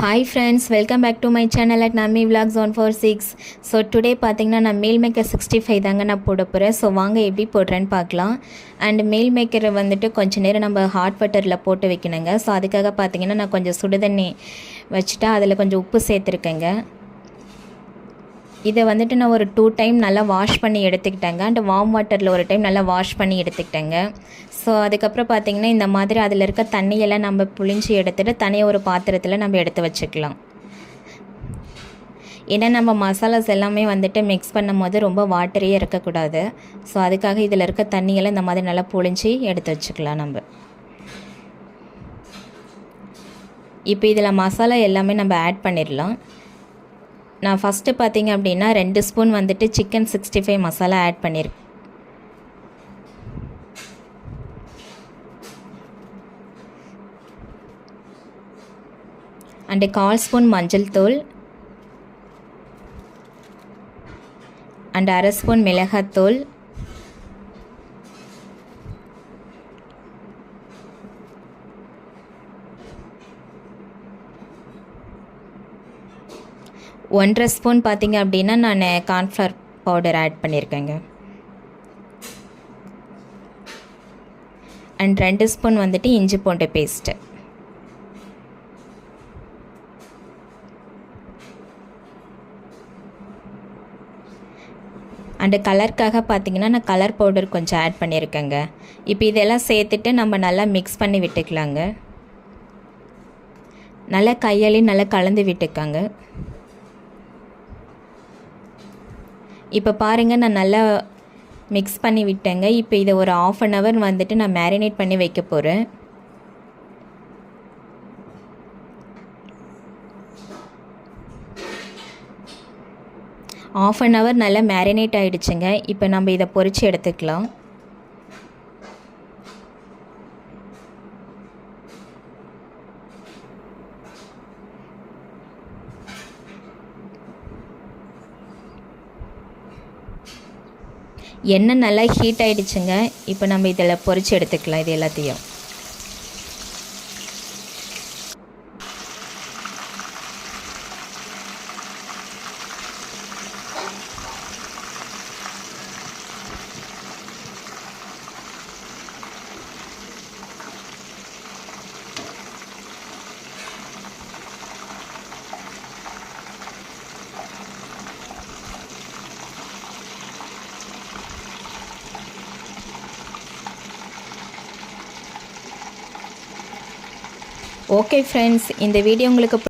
Hi friends, welcome back to my channel at Nami Vlogs 146. So today பார்த்தீங்கன்னா நான் meal maker 65 தாங்க நான் போட போகிறேன். ஸோ வாங்க எப்படி போடுறேன்னு பார்க்கலாம். அண்ட் மீல் மேக்கரை வந்துட்டு கொஞ்சம் நேரம் நம்ம ஹாட் வாட்டரில் போட்டு வைக்கணுங்க. ஸோ அதுக்காக பார்த்தீங்கன்னா நான் கொஞ்சம் சுடுதண்ணி வச்சுட்டா அதில் கொஞ்சம் உப்பு சேர்த்துருக்கேங்க. இதை வந்துட்டு நான் ஒரு 2 டைம் நல்லா வாஷ் பண்ணி எடுத்துக்கிட்டேங்க. அண்ட் வார்ம் வாட்டரில் ஒரு டைம் நல்லா வாஷ் பண்ணி எடுத்துக்கிட்டேங்க. ஸோ அதுக்கப்புறம் பார்த்திங்கன்னா இந்த மாதிரி அதில் இருக்க தண்ணியெல்லாம் நம்ம புழிஞ்சு எடுத்துகிட்டு தனியாக ஒரு பாத்திரத்தில் நம்ம எடுத்து வச்சுக்கலாம். ஏன்னா நம்ம மசாலாஸ் எல்லாமே வந்துட்டு மிக்ஸ் பண்ணும் போது ரொம்ப வாட்டரே இருக்கக்கூடாது. ஸோ அதுக்காக இதில் இருக்க தண்ணியெல்லாம் இந்த மாதிரி நல்லா புழிஞ்சு எடுத்து வச்சுக்கலாம் நம்ம. இப்போ இதில் மசாலா எல்லாமே நம்ம ஆட் பண்ணிடலாம். நான் ஃபஸ்ட்டு பார்த்திங்க அப்படின்னா 2 ஸ்பூன் வந்துட்டு சிக்கன் 65 மசாலா ஆட் பண்ணியிருக்கேன். அண்டு 1/4 ஸ்பூன் மஞ்சள் தூள் அண்டு 1/2 ஸ்பூன் மிளகாத்தூள், ஒன்றரை ஸ்பூன் பார்த்திங்க அப்படின்னா நான் கார்ன்ஃப்ளவர் பவுடர் ஆட் பண்ணியிருக்கேங்க. அண்ட் 2 ஸ்பூன் வந்துட்டு இஞ்சி பூண்டு பேஸ்ட்டு. அண்டு கலருக்காக பார்த்திங்கன்னா நான் கலர் பவுடர் கொஞ்சம் ஆட் பண்ணியிருக்கேங்க. இப்போ இதெல்லாம் சேர்த்துட்டு நம்ம நல்லா மிக்ஸ் பண்ணி விட்டுக்கலாங்க. நல்லா கையாலையும் நல்லா கலந்து விட்டுக்காங்க. இப்போ பாருங்கள், நான் நல்லா மிக்ஸ் பண்ணி விட்டேங்க. இப்போ இதை ஒரு 1/2 hour வந்துட்டு நான் மேரினேட் பண்ணி வைக்க போகிறேன். ½ hour நல்லா மேரினேட் ஆகிடுச்சுங்க. இப்போ நம்ம இதை பொரித்து எடுத்துக்கலாம். எண்ணெய் நல்லா ஹீட் ஆகிடுச்சுங்க. இப்போ நம்ம இதில் பொரித்து எடுத்துக்கலாம் இது எல்லாத்தையும். ஓகே ஃப்ரெண்ட்ஸ், இந்த வீடியோ உங்களுக்கு